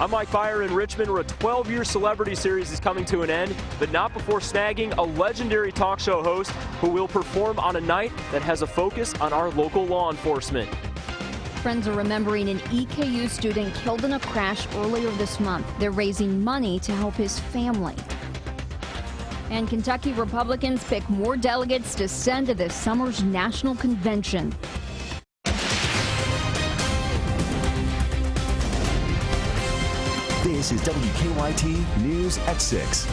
I'm Mike Byer in Richmond, where a 12-year celebrity series is coming to an end, but not before snagging a legendary talk show host who will perform on a night that has a focus on our local law enforcement. Friends are remembering an EKU student killed in a crash earlier this month. They're raising money to help his family. And Kentucky Republicans pick more delegates to send to this summer's national convention. This is WKYT News at 6.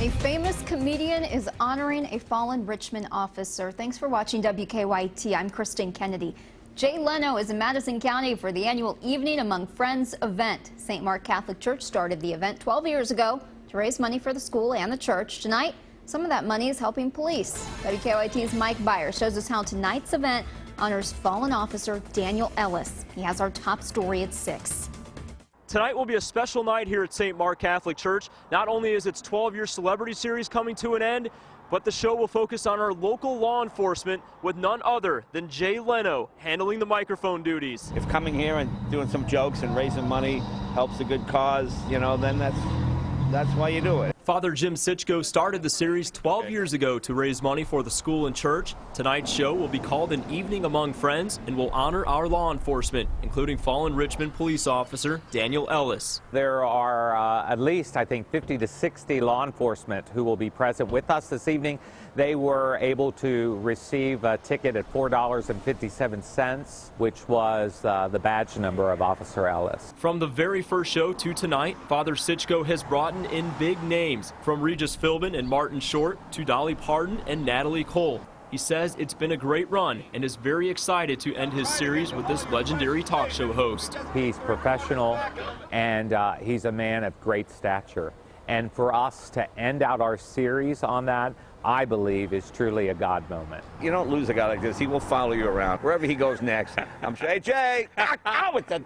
A famous comedian is honoring a fallen Richmond officer. Thanks for watching WKYT. I'm Kristen Kennedy. Jay Leno is in Madison County for the annual Evening Among Friends event. St. Mark Catholic Church started the event 12 years ago to raise money for the school and the church. Tonight, some of that money is helping police. WKYT's Mike Byer shows us how tonight's event honors fallen officer Daniel Ellis. He has our top story at 6. Tonight will be a special night here at St. Mark Catholic Church. Not only is its 12-year celebrity series coming to an end, but the show will focus on our local law enforcement with none other than Jay Leno handling the microphone duties. If coming here and doing some jokes and raising money helps a good cause, you know, then that's why you do it. Father Jim Sitchko started the series 12 years ago to raise money for the school and church. Tonight's show will be called An Evening Among Friends and will honor our law enforcement, including fallen Richmond police officer Daniel Ellis. There are at least, I think, 50 to 60 law enforcement who will be present with us this evening. They were able to receive a ticket at $4.57, which was the badge number of Officer Ellis. From the very first show to tonight, Father Sitchko has brought in big names, from Regis Philbin and Martin Short to Dolly Parton and Natalie Cole. He says it's been a great run and is very excited to end his series with this legendary talk show host. He's professional and he's a man of great stature. And for us to end out our series on that, I believe, is truly a God moment. You don't lose a guy like this. He will follow you around wherever he goes next. I'm sure, hey, Jay, it's the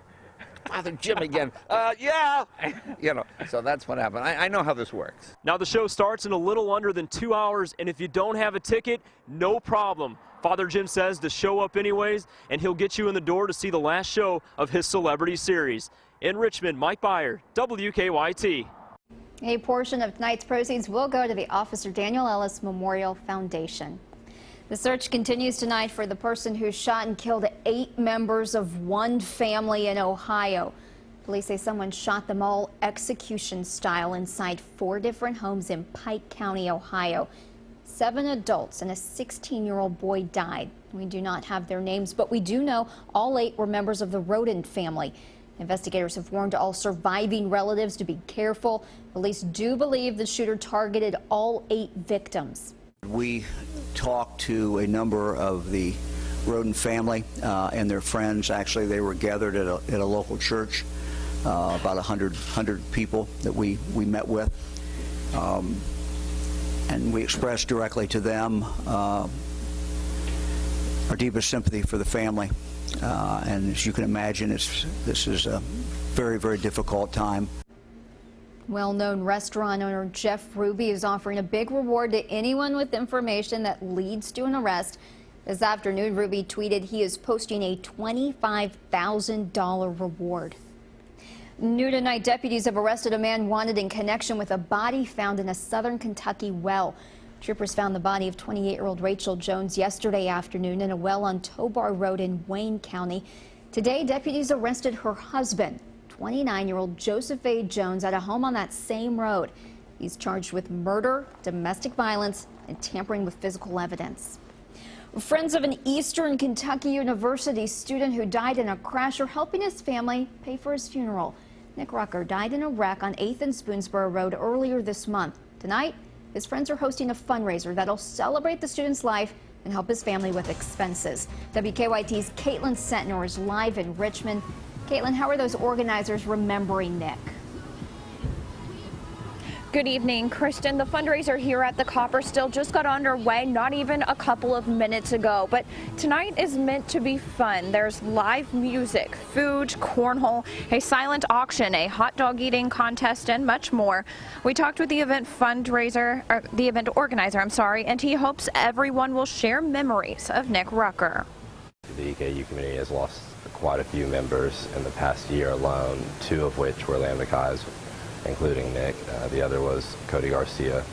Father Jim again. Yeah. You know, so that's what happened. I know how this works. Now the show starts in a little under than 2 hours, and if you don't have a ticket, no problem. Father Jim says to show up anyways, and he'll get you in the door to see the last show of his celebrity series. In Richmond, Mike Byer, WKYT. A portion of tonight's proceeds will go to the Officer Daniel Ellis Memorial Foundation. The search continues tonight for the person who shot and killed 8 members of one family in Ohio. Police say someone shot them all execution style inside 4 different homes in Pike County, Ohio. 7 adults and a 16-year-old boy died. We do not have their names, but we do know all 8 were members of the Rodin family. Investigators have warned all surviving relatives to be careful. Police do believe the shooter targeted all 8 victims. We talked to a number of the Rodin family and their friends. Actually, they were gathered at a local church, about 100 people that we met with. And we expressed directly to them our deepest sympathy for the family. And as you can imagine, this is a very, very difficult time. Well-known restaurant owner Jeff Ruby is offering a big reward to anyone with information that leads to an arrest. This afternoon, Ruby tweeted he is posting a $25,000 reward. New tonight, deputies have arrested a man wanted in connection with a body found in a southern Kentucky well. Troopers found the body of 28-year-old Rachel Jones yesterday afternoon in a well on Tobar Road in Wayne County. Today, deputies arrested her husband, 29-year-old Joseph A. Jones, at a home on that same road. He's charged with murder, domestic violence, and tampering with physical evidence. Friends of an Eastern Kentucky University student who died in a crash are helping his family pay for his funeral. Nick Rucker died in a wreck on 8th and Spoonsboro Road earlier this month. Tonight, his friends are hosting a fundraiser that'll celebrate the student's life and help his family with expenses. WKYT's Caitlin Sentner is live in Richmond. Caitlin, how are those organizers remembering Nick? Good evening, Kristen. The fundraiser here at the Copper still just got underway not even a couple of minutes ago, but tonight is meant to be fun. There's live music, food, cornhole, a silent auction, a hot dog eating contest, and much more. We talked with the event organizer, and he hopes everyone will share memories of Nick Rucker. The EKU community has lost quite a few members in the past year alone, 2 of which were Lambda Chi's, including Nick. The other was Cody Garcia.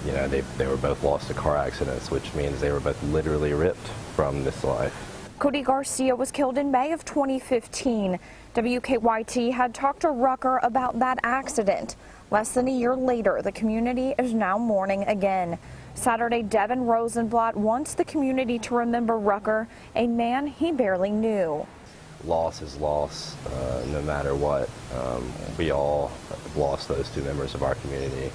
You know, they were both lost to car accidents, which means they were both literally ripped from this life. Cody Garcia was killed in May of 2015. WKYT had talked to Rucker about that accident. Less than a year later, the community is now mourning again. Saturday, Devin Rosenblatt wants the community to remember Rucker, a man he barely knew. Loss is loss, no matter what. We all lost those 2 members of our community.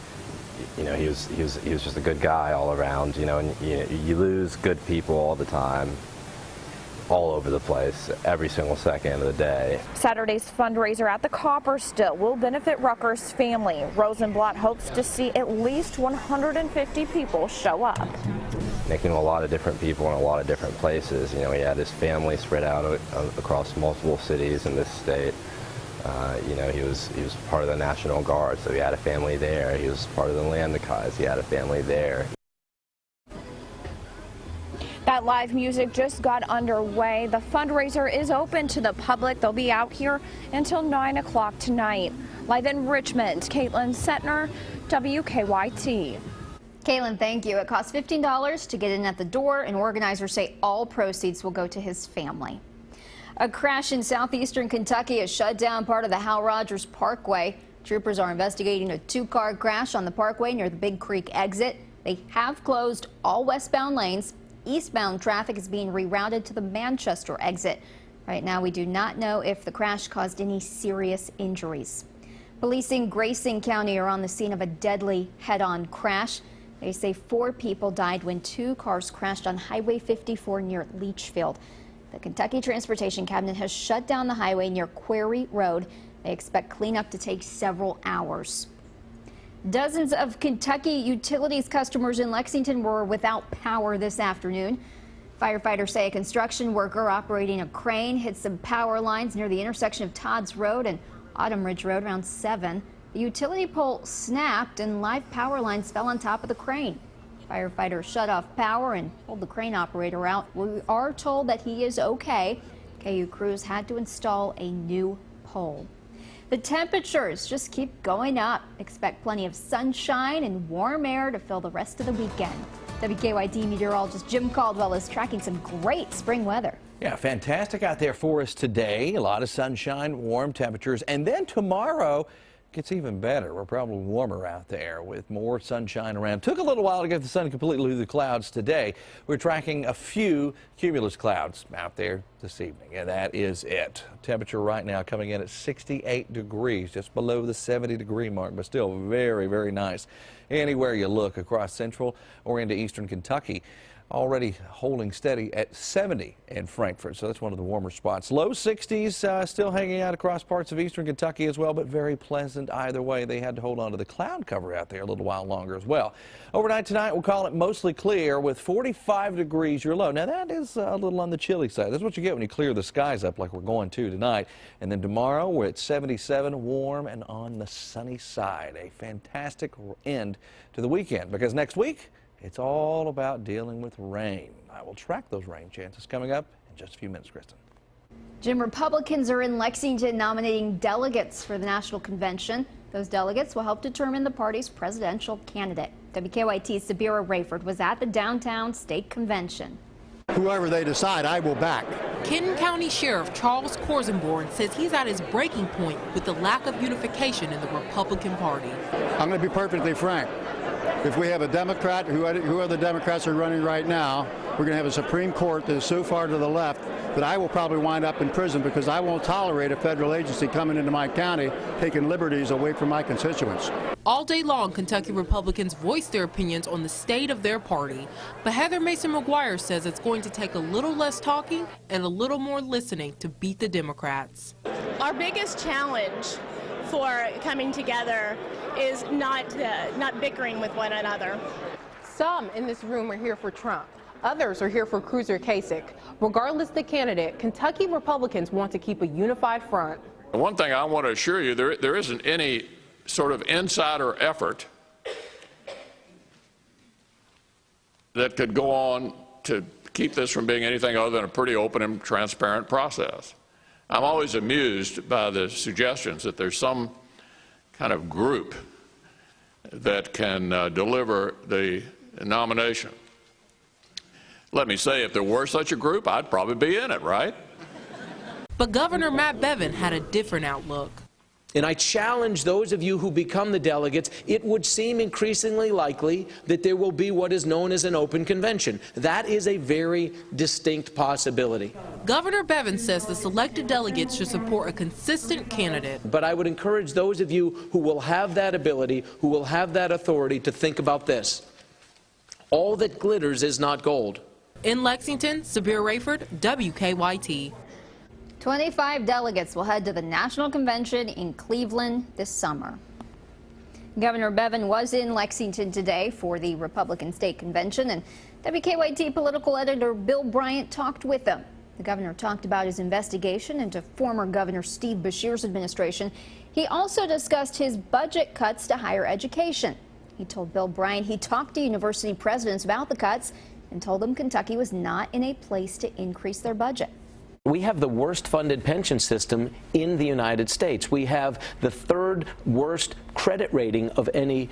You know, he was just a good guy all around. You know, and you lose good people all the time, all over the place, every single second of the day. Saturday's fundraiser at the Copper Still will benefit Rucker's family. Rosenblatt hopes to see at least 150 people show up. Nick knew a lot of different people in a lot of different places. You know, he had his family spread out across multiple cities in this state. You know, he was part of the National Guard, so he had a family there. He was part of the Lambda Chi's. He had a family there. That live music just got underway. The fundraiser is open to the public. They'll be out here until 9 o'clock tonight. Live in Richmond, Caitlin Setner, WKYT. Caitlin, thank you. It costs $15 to get in at the door, and organizers say all proceeds will go to his family. A crash in southeastern Kentucky has shut down part of the Hal Rogers Parkway. Troopers are investigating a 2-car crash on the parkway near the Big Creek exit. They have closed all westbound lanes. Eastbound traffic is being rerouted to the Manchester exit. Right now, we do not know if the crash caused any serious injuries. Police in Grayson County are on the scene of a deadly head-on crash. They say 4 people died when 2 cars crashed on Highway 54 near Leachfield. The Kentucky Transportation Cabinet has shut down the highway near Quarry Road. They expect cleanup to take several hours. Dozens of Kentucky Utilities customers in Lexington were without power this afternoon. Firefighters say a construction worker operating a crane hit some power lines near the intersection of Todd's Road and Autumn Ridge Road around 7. The utility pole snapped and live power lines fell on top of the crane. Firefighters shut off power and pulled the crane operator out. We are told that he is okay. KU crews had to install a new pole. The temperatures just keep going up. Expect plenty of sunshine and warm air to fill the rest of the weekend. WKYT meteorologist Jim Caldwell is tracking some great spring weather. Yeah, fantastic out there for us today. A lot of sunshine, warm temperatures, and then tomorrow gets even better. We're probably warmer out there with more sunshine around. Took a little while to get the sun completely through the clouds today. We're tracking a few cumulus clouds out there this evening, and that is it. Temperature right now coming in at 68 degrees, just below the 70-degree mark, but still very, very nice. Anywhere you look across central or into eastern Kentucky, already holding steady at 70 in Frankfort, so that's one of the warmer spots. Low 60s still hanging out across parts of eastern Kentucky as well, but very pleasant either way. They had to hold on to the cloud cover out there a little while longer as well. Overnight tonight, we'll call it mostly clear with 45 degrees your low. Now that is a little on the chilly side. That's what you get when you clear the skies up like we're going to tonight. And then tomorrow we're at 77, warm and on the sunny side. A fantastic end to the weekend, because next week it's all about dealing with rain. I will track those rain chances coming up in just a few minutes, Kristen. Jim, Republicans are in Lexington nominating delegates for the national convention. Those delegates will help determine the party's presidential candidate. WKYT's Sabira Rayford was at the downtown state convention. Whoever they decide, I will back. Kenton County Sheriff Charles Korsenborn says he's at his breaking point with the lack of unification in the Republican Party. I'm going to be perfectly frank. If we have a Democrat, who other Democrats are running right now, we're going to have a Supreme Court that is so far to the left that I will probably wind up in prison, because I won't tolerate a federal agency coming into my county taking liberties away from my constituents. All day long, Kentucky Republicans voice their opinions on the state of their party. But Heather Mason McGuire says it's going to take a little less talking and a little more listening to beat the Democrats. Our biggest challenge for coming together is not bickering with one another. Some in this room are here for Trump. Others are here for Cruiser Kasich. Regardless the candidate, Kentucky Republicans want to keep a unified front. One thing I want to assure you, there isn't any sort of insider effort that could go on to keep this from being anything other than a pretty open and transparent process. I'm always amused by the suggestions that there's some kind of group that can deliver the nomination. Let me say, if there were such a group, I'd probably be in it, right? But Governor Matt Bevin had a different outlook. And I challenge those of you who become the delegates, it would seem increasingly likely that there will be what is known as an open convention. That is a very distinct possibility. Governor Bevin says the selected delegates should support a consistent candidate. But I would encourage those of you who will have that ability, who will have that authority, to think about this. All that glitters is not gold. In Lexington, Sabir Rayford, WKYT. 25 delegates will head to the National Convention in Cleveland this summer. Governor Bevin was in Lexington today for the Republican State Convention, and WKYT political editor Bill Bryant talked with him. The governor talked about his investigation into former Governor Steve Beshear's administration. He also discussed his budget cuts to higher education. He told Bill Bryant he talked to university presidents about the cuts and told them Kentucky was not in a place to increase their budget. We have the worst funded pension system in the United States. We have the third worst credit rating of any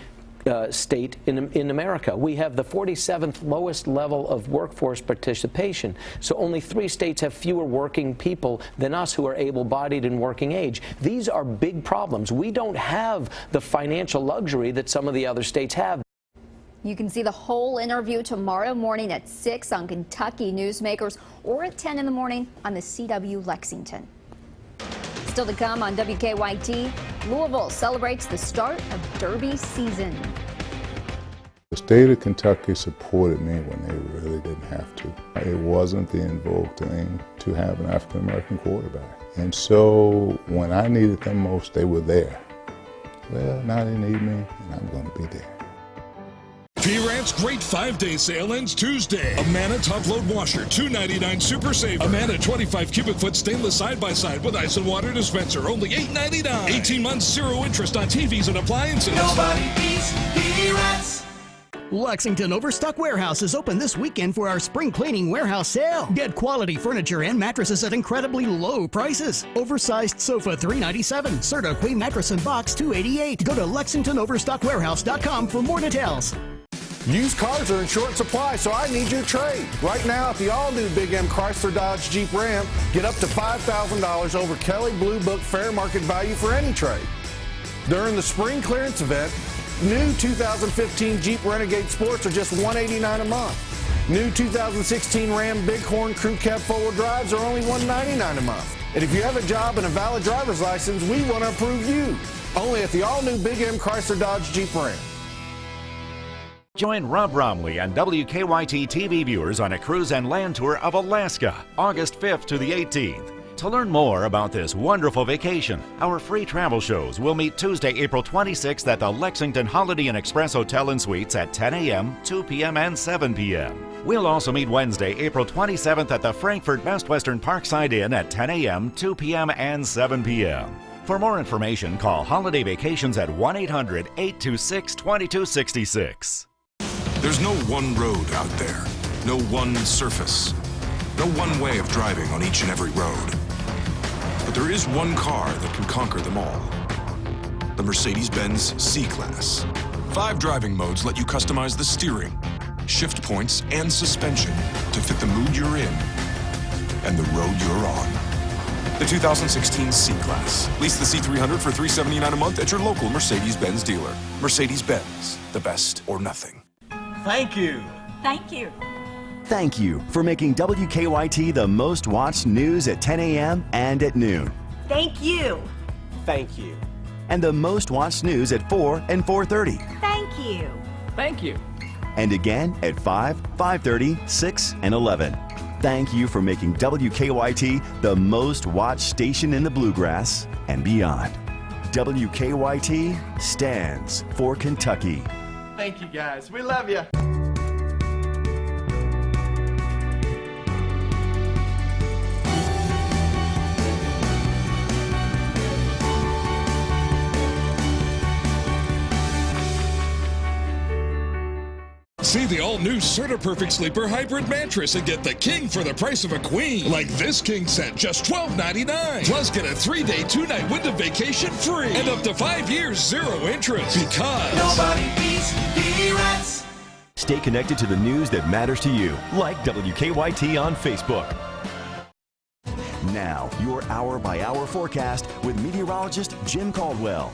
state in America. We have the 47th lowest level of workforce participation. So only 3 states have fewer working people than us who are able-bodied and working age. These are big problems. We don't have the financial luxury that some of the other states have. You can see the whole interview tomorrow morning at 6 on Kentucky Newsmakers or at 10 in the morning on the CW Lexington. Still to come on WKYT, Louisville celebrates the start of Derby season. The state of Kentucky supported me when they really didn't have to. It wasn't the in vogue thing to have an African-American quarterback. And so when I needed them most, they were there. Well, now they need me, and I'm going to be there. P-Rant's great 5-day sale ends Tuesday. Amana top-load washer, $2.99 Super Saver. Amana 25 cubic foot stainless side-by-side with ice and water dispenser, only $8.99. 18 months, 0 interest on TVs and appliances. Nobody beats P-Rant's. Lexington Overstock Warehouse is open this weekend for our spring cleaning warehouse sale. Get quality furniture and mattresses at incredibly low prices. Oversized sofa $397, Serta Queen mattress and box $288. Go to LexingtonOverstockWarehouse.com for more details. Used cars are in short supply, so I need your trade. Right now, at the all-new Big M Chrysler Dodge Jeep Ram, get up to $5,000 over Kelley Blue Book fair market value for any trade. During the spring clearance event, new 2015 Jeep Renegade Sports are just $189 a month. New 2016 Ram Bighorn Crew Cab four-wheel drives are only $199 a month. And if you have a job and a valid driver's license, we want to approve you. Only at the all-new Big M Chrysler Dodge Jeep Ram. Join Rob Romley and WKYT TV viewers on a cruise and land tour of Alaska, August 5th to the 18th. To learn more about this wonderful vacation, our free travel shows will meet Tuesday, April 26th at the Lexington Holiday Inn Express Hotel and Suites at 10 a.m., 2 p.m., and 7 p.m. We'll also meet Wednesday, April 27th at the Frankfort Best Western Parkside Inn at 10 a.m., 2 p.m., and 7 p.m. For more information, call Holiday Vacations at 1-800-826-2266. There's no one road out there, no one surface, no one way of driving on each and every road. But there is one car that can conquer them all. The Mercedes-Benz C-Class. 5 driving modes let you customize the steering, shift points, and suspension to fit the mood you're in and the road you're on. The 2016 C-Class. Lease the C300 for $379 a month at your local Mercedes-Benz dealer. Mercedes-Benz, the best or nothing. Thank you. Thank you. Thank you for making WKYT the most watched news at 10 a.m. and at noon. Thank you. Thank you. And the most watched news at 4 and 4:30. Thank you. Thank you. And again at 5, 5:30, 6, and 11. Thank you for making WKYT the most watched station in the Bluegrass and beyond. WKYT stands for Kentucky. Thank you, guys. We love you. See the all-new CertaPerfect Sleeper Hybrid Mattress and get the king for the price of a queen. Like this king set, just $12.99. Plus, get a 3-day, 2-night Wyndham vacation free. And up to 5 years, 0 interest. Because nobody beats P-Rats. Stay connected to the news that matters to you, like WKYT on Facebook. Now, your hour-by-hour forecast with meteorologist Jim Caldwell.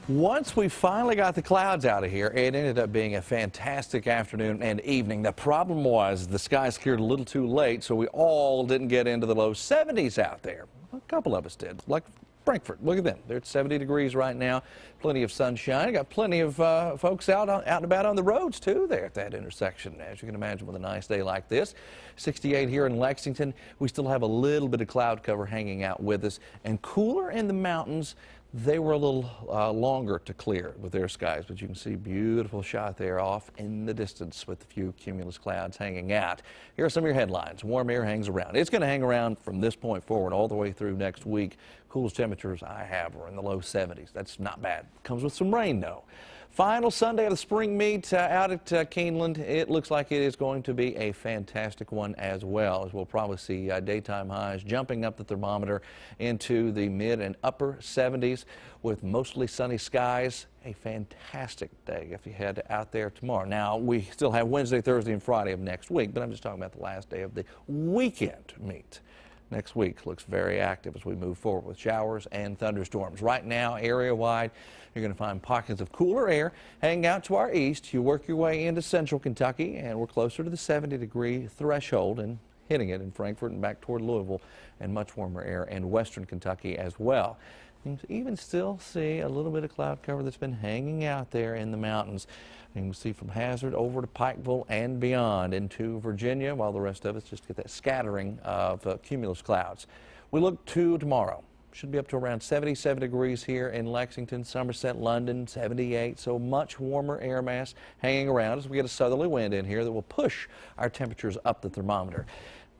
Once we finally got the clouds out of here, it ended up being a fantastic afternoon and evening. The problem was the skies cleared a little too late, so we all didn't get into the low 70s out there. A couple of us did, like Frankfort. Look at them. They're at 70 degrees right now. Plenty of sunshine. Got plenty of folks out and about on the roads, too, there at that intersection, as you can imagine, with a nice day like this. 68 here in Lexington. We still have a little bit of cloud cover hanging out with us, and cooler in the mountains. They were a little longer to clear with their skies, but you can see beautiful shot there off in the distance with a few cumulus clouds hanging out. Here are some of your headlines. Warm air hangs around. It's going to hang around from this point forward all the way through next week. Coolest temperatures I have are in the low 70s. That's not bad. Comes with some rain, though. Final Sunday of the spring meet out at Keeneland. It looks like it is going to be a fantastic one as well, as we'll probably see daytime highs jumping up the thermometer into the mid and upper 70s with mostly sunny skies. A fantastic day if you head out there tomorrow. Now, we still have Wednesday, Thursday, and Friday of next week, but I'm just talking about the last day of the weekend meet. Next week looks very active as we move forward with showers and thunderstorms. Right now, area-wide, you're going to find pockets of cooler air hanging out to our east. You work your way into central Kentucky, and we're closer to the 70-degree threshold and hitting it in Frankfort and back toward Louisville, and much warmer air in western Kentucky as well. You can even still see a little bit of cloud cover that's been hanging out there in the mountains. You can see from Hazard over to Pikeville and beyond into Virginia, while the rest of us just get that scattering of cumulus clouds. We look to tomorrow. Should be up to around 77 degrees here in Lexington, Somerset, London, 78. So much warmer air mass hanging around as we get a southerly wind in here that will push our temperatures up the thermometer.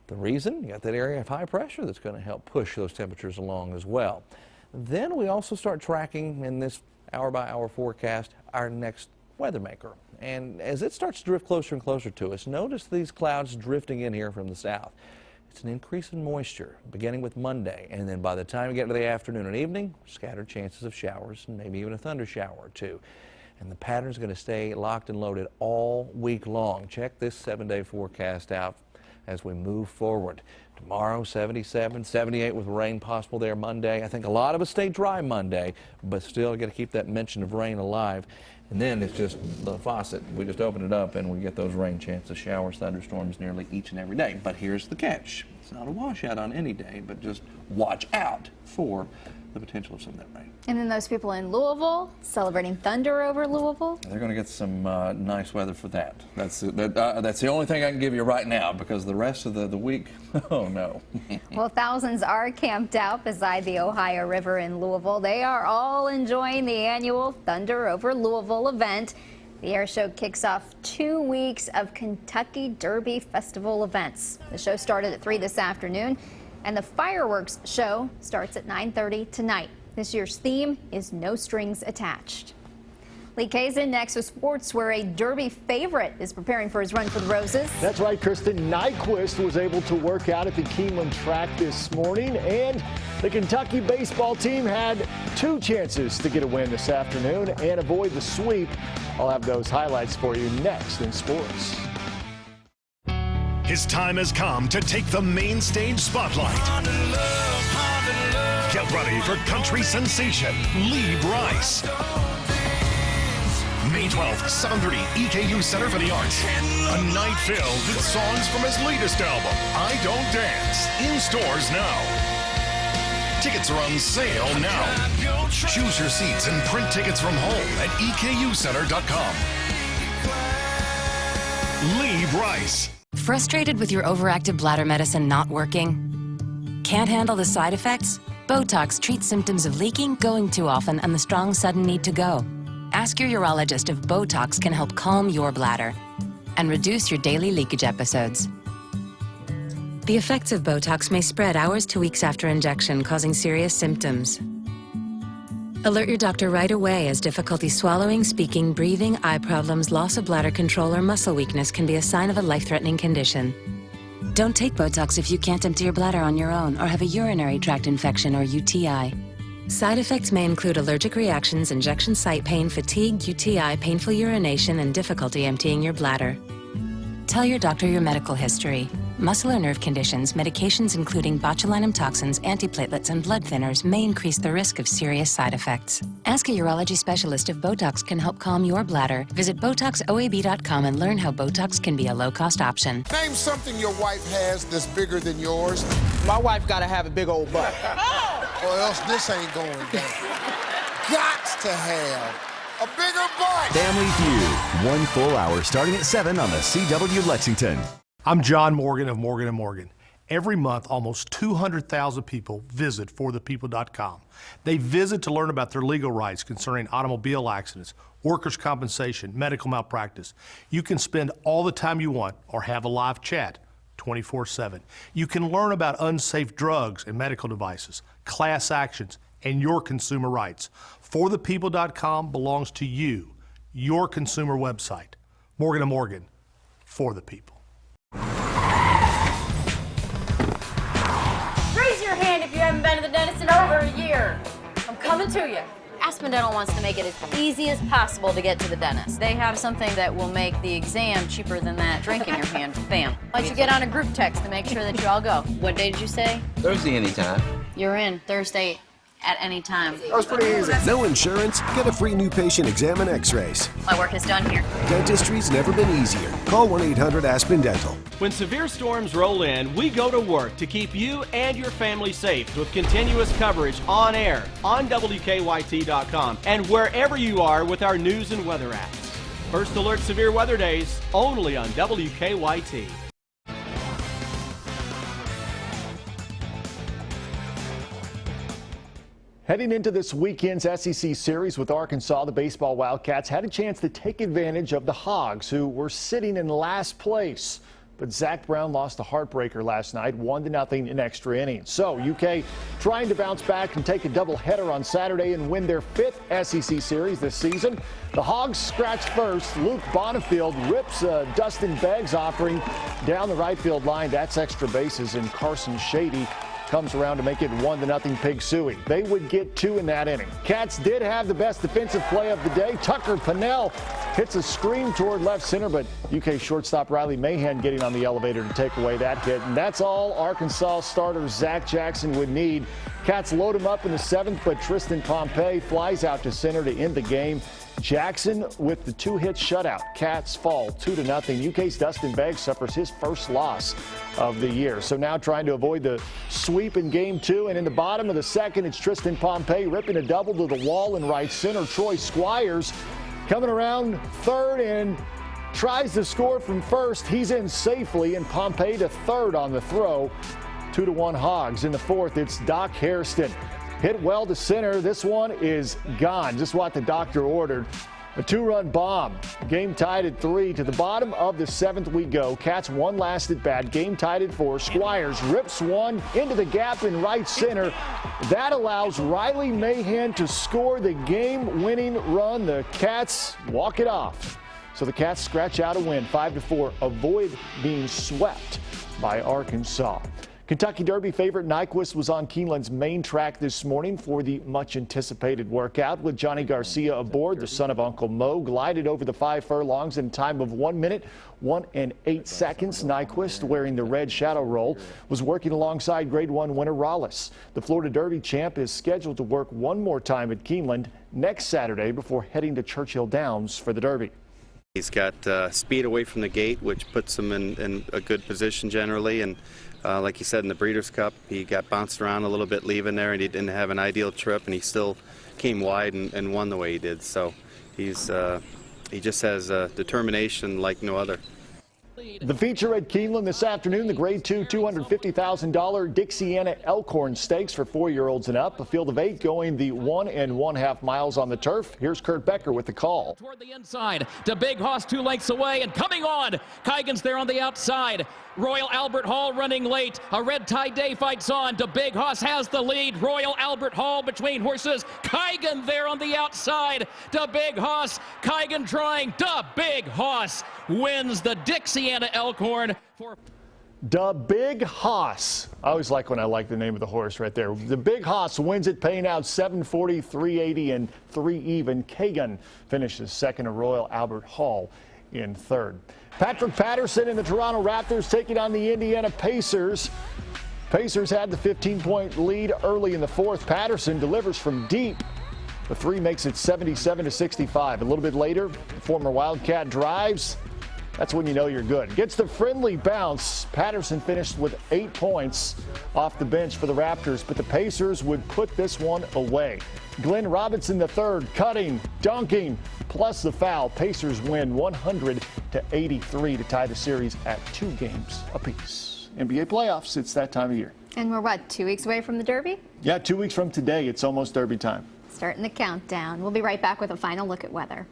The reason? You got that area of high pressure that's going to help push those temperatures along as well. Then we also start tracking in this hour-by-hour forecast our next weather maker. And as it starts to drift closer and closer to us, notice these clouds drifting in here from the south. It's an increase in moisture beginning with Monday, and then by the time we get to the afternoon and evening, scattered chances of showers and maybe even a thunder shower or two. And the pattern is going to stay locked and loaded all week long. Check this 7-day forecast out as we move forward. Tomorrow, 77, 78 with rain possible there Monday. I think a lot of us stay dry Monday, but still got to keep that mention of rain alive. And then it's just the faucet. We just open it up and we get those rain chances, showers, thunderstorms nearly each and every day. But here's the catch. It's not a washout on any day, but just watch out for the potential of some of that rain. And then those people in Louisville celebrating thunder over Louisville. They're going to get some nice weather for that. That's the only thing I can give you right now, because the rest of the week, oh no. Well, thousands are camped out beside the Ohio River in Louisville. They are all enjoying the annual Thunder over Louisville event. The air show kicks off 2 weeks of Kentucky Derby Festival events. The show started at 3 this afternoon, and the fireworks show starts at 9:30 tonight. This year's theme is No Strings Attached. Lee Kazin next with sports, where a Derby favorite is preparing for his run for the Roses. That's right, Kristen. Nyquist was able to work out at the Keeneland track this morning, and the Kentucky baseball team had 2 chances to get a win this afternoon and avoid the sweep. I'll have those highlights for you next in sports. His time has come to take the main stage spotlight. Get ready for country sensation Lee Brice. May 12th, 7:30, EKU Center for the Arts. A night filled with songs from his latest album, I Don't Dance. In stores now. Tickets are on sale now. Choose your seats and print tickets from home at EKUcenter.com. Lee Brice. Frustrated with your overactive bladder medicine not working? Can't handle the side effects? Botox treats symptoms of leaking, going too often, and the strong sudden need to go. Ask your urologist if Botox can help calm your bladder and reduce your daily leakage episodes. The effects of Botox may spread hours to weeks after injection, causing serious symptoms. Alert your doctor right away, as difficulty swallowing, speaking, breathing, eye problems, loss of bladder control, or muscle weakness can be a sign of a life-threatening condition. Don't take Botox if you can't empty your bladder on your own or have a urinary tract infection or UTI. Side effects may include allergic reactions, injection site pain, fatigue, UTI, painful urination, and difficulty emptying your bladder. Tell your doctor your medical history. Muscle or nerve conditions, medications including botulinum toxins, antiplatelets, and blood thinners may increase the risk of serious side effects. Ask a urology specialist if Botox can help calm your bladder. Visit BotoxOAB.com and learn how Botox can be a low-cost option. Name something your wife has that's bigger than yours. My wife gotta have a big old butt. Or else this ain't going down. Gots to have a bigger butt. Family Feud, 1 full hour starting at 7 on the CW Lexington. I'm John Morgan of Morgan & Morgan. Every month, almost 200,000 people visit forthepeople.com. They visit to learn about their legal rights concerning automobile accidents, workers' compensation, medical malpractice. You can spend all the time you want or have a live chat 24/7. You can learn about unsafe drugs and medical devices, class actions, and your consumer rights. ForThePeople.com belongs to you, your consumer website. Morgan & Morgan, for the people. Raise your hand if you haven't been to the dentist in over a year. I'm coming to you. Aspen Dental wants to make it as easy as possible to get to the dentist. They have something that will make the exam cheaper than that drink in your hand. Bam. Why don't you get on a group text to make sure that you all go? What day did you say? Thursday anytime. You're in Thursday at any time. That was pretty easy. No insurance? Get a free new patient exam and x-rays. My work is done here. Dentistry's never been easier. Call 1-800-ASPEN Dental. When severe storms roll in, we go to work to keep you and your family safe with continuous coverage on air, on WKYT.com, and wherever you are with our news and weather apps. First Alert Severe Weather Days, only on WKYT. Heading into this weekend's SEC series with Arkansas, the baseball Wildcats had a chance to take advantage of the Hogs, who were sitting in last place. But Zach Brown lost a heartbreaker last night, 1-0 in extra innings. So UK trying to bounce back and take a doubleheader on Saturday and win their 5th SEC series this season. The Hogs scratched first. Luke Bonifield rips Dustin Beggs offering down the right field line. That's extra bases, and Carson Shady comes around to make it 1-0 Pig Suey. They would get 2 in that inning. Cats did have the best defensive play of the day. Tucker Pennell hits a scream toward left center, but UK shortstop Riley Mahan getting on the elevator to take away that hit. And that's all Arkansas starter Zach Jackson would need. Cats load him up in the 7th, but Tristan Pompey flies out to center to end the game. Jackson with the 2-hit shutout. Cats fall 2-0. UK's Dustin Beggs suffers his first loss of the year. So now trying to avoid the sweep in game 2. And in the bottom of the 2nd, it's Tristan Pompey ripping a double to the wall in right center. Troy Squires coming around 3rd and tries to score from 1st. He's in safely, and Pompey to 3rd on the throw. 2-1 Hogs. In the 4th, it's Doc Hairston. Hit well to center. This one is gone. Just what the doctor ordered. A 2-run bomb. Game tied at 3. To the bottom of the 7th we go. Cats one last at bat. Game tied at 4. Squires rips one into the gap in right center. That allows Riley Mahan to score the game-winning run. The Cats walk it off. So the Cats scratch out a win, 5-4. Avoid being swept by Arkansas. Kentucky Derby favorite Nyquist was on Keeneland's main track this morning for the much-anticipated workout. With Johnny Garcia aboard, the son of Uncle Mo glided over the 5 furlongs in a time of 1 minute, 1 and 8 seconds. Nyquist, wearing the red shadow roll, was working alongside Grade 1 winner Rollis. The Florida Derby champ is scheduled to work one more time at Keeneland next Saturday before heading to Churchill Downs for the Derby. He's got speed away from the gate, which puts him in a good position generally, and like you said, in the Breeders' Cup, he got bounced around a little bit leaving there, and he didn't have an ideal trip, and he still came wide and won the way he did. So he just has determination like no other. The feature at Keeneland this afternoon, the Grade 2 $250,000 Dixiana Elkhorn Stakes for 4-year-olds and up. A field of 8 going the 1 1/2 miles on the turf. Here's Kurt Becker with the call. Toward the inside to Big Hoss 2 lengths away and coming on. Kigan's there on the outside. Royal Albert Hall running late. A red tie day fights on. To Big Hoss has the lead. Royal Albert Hall between horses. Kigan there on the outside. To Big Hoss. Kigan trying. To Big Hoss wins the Dixiana Elkhorn for The Big Hoss. I always like when I like the name of the horse right there. The Big Hoss wins it, paying out $740, $380, and 3 even. Kagan finishes second to Royal Albert Hall in third. Patrick Patterson and the Toronto Raptors taking on the Indiana Pacers. Pacers had the 15-point lead early in the fourth. Patterson delivers from deep. The three makes it 77-65. A little bit later, former Wildcat drives. That's when you know you're good. Gets the friendly bounce. Patterson finished with 8 points off the bench for the Raptors, but the Pacers would put this one away. Glenn Robinson III cutting, dunking, plus the foul. Pacers win 100-83 to tie the series at 2 games apiece. NBA playoffs, it's that time of year. And we're what, 2 weeks away from the Derby? Yeah, 2 weeks from today, it's almost Derby time. Starting the countdown. We'll be right back with a final look at weather.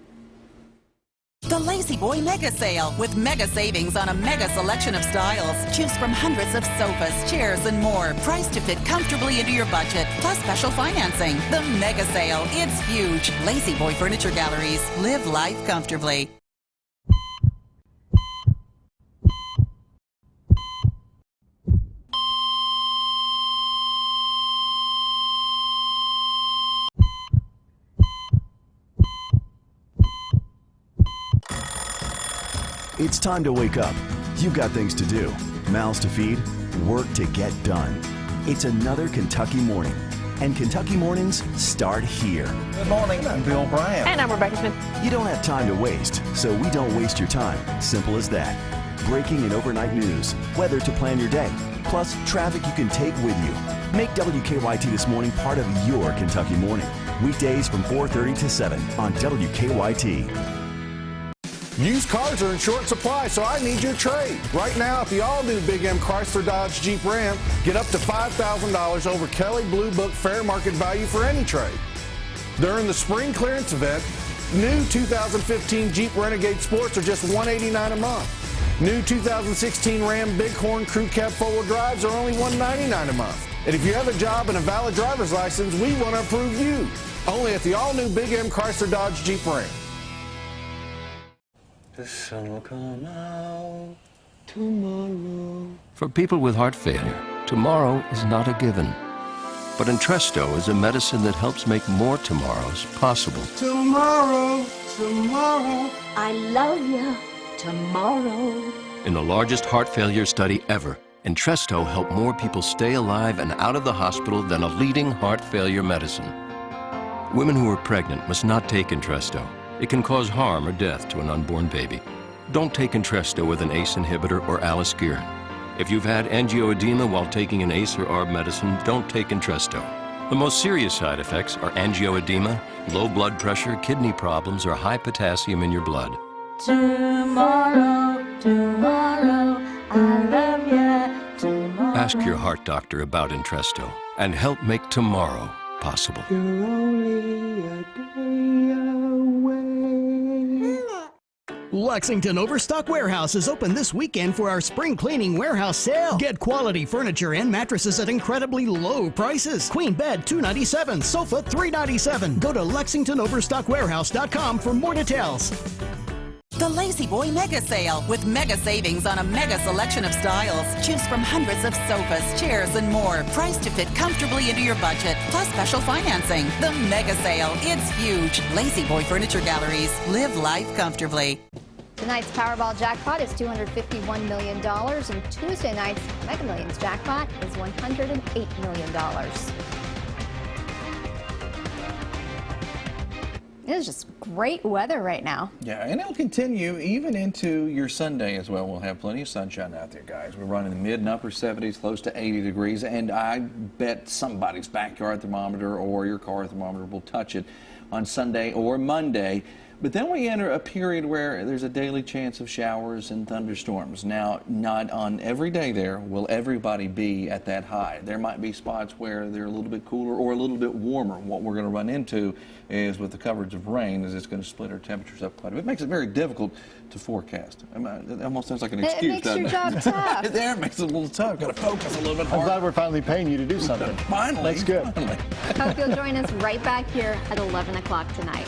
The Lazy Boy Mega Sale with mega savings on a mega selection of styles. Choose from hundreds of sofas, chairs, and more. Priced to fit comfortably into your budget, plus special financing. The Mega Sale, it's huge. Lazy Boy Furniture Galleries. Live life comfortably. It's time to wake up. You've got things to do, mouths to feed, work to get done. It's another Kentucky morning. And Kentucky mornings start here. Good morning, I'm Bill Bryant. And I'm Rebecca Smith. You don't have time to waste, so we don't waste your time. Simple as that. Breaking and overnight news, weather to plan your day, plus traffic you can take with you. Make WKYT This Morning part of your Kentucky morning. Weekdays from 4:30 to 7 on WKYT. Used cars are in short supply, so I need your trade. Right now, at the all-new Big M Chrysler Dodge Jeep Ram, get up to $5,000 over Kelley Blue Book fair market value for any trade. During the spring clearance event, new 2015 Jeep Renegade Sports are just $189 a month. New 2016 Ram Bighorn Crew Cab 4-wheel drives are only $199 a month. And if you have a job and a valid driver's license, we want to approve you. Only at the all-new Big M Chrysler Dodge Jeep Ram. The sun will come out tomorrow. For people with heart failure, tomorrow is not a given. But Entresto is a medicine that helps make more tomorrows possible. Tomorrow, tomorrow, I love you. Tomorrow. In the largest heart failure study ever, Entresto helped more people stay alive and out of the hospital than a leading heart failure medicine. Women who are pregnant must not take Entresto. It can cause harm or death to an unborn baby. Don't take Entresto with an ACE inhibitor or aliskiren. If you've had angioedema while taking an ACE or ARB medicine, don't take Entresto. The most serious side effects are angioedema, low blood pressure, kidney problems, or high potassium in your blood. Tomorrow, tomorrow, I love you. Tomorrow. Ask your heart doctor about Entresto and help make tomorrow possible. You're only a day away. Lexington Overstock Warehouse is open this weekend for our spring cleaning warehouse sale. Get quality furniture and mattresses at incredibly low prices. Queen bed $297, sofa $397. Go to LexingtonOverstockWarehouse.com for more details. The Lazy Boy Mega Sale with mega savings on a mega selection of styles. Choose from hundreds of sofas, chairs, and more. Priced to fit comfortably into your budget, plus special financing. The Mega Sale, it's huge. Lazy Boy Furniture Galleries. Live life comfortably. Tonight's Powerball jackpot is $251 million, and Tuesday night's Mega Millions jackpot is $108 million. It is just great weather right now. Yeah, and it'll continue even into your Sunday as well. We'll have plenty of sunshine out there, guys. We're running the mid and upper 70s, close to 80 degrees, and I bet somebody's backyard thermometer or your car thermometer will touch it on Sunday or Monday. But then we enter a period where there's a daily chance of showers and thunderstorms. Now, not on every day there will everybody be at that high. There might be spots where they're a little bit cooler or a little bit warmer. What we're going to run into is with the coverage of rain is it's going to split our temperatures up quite a bit. It makes it very difficult to forecast. It almost sounds like an excuse. It makes your job tough. There, it makes it a little tough. Got to focus a little bit I'm harder. glad we're finally paying you to do something. Finally. That's good. Finally. Hope you'll join us right back here at 11 o'clock tonight.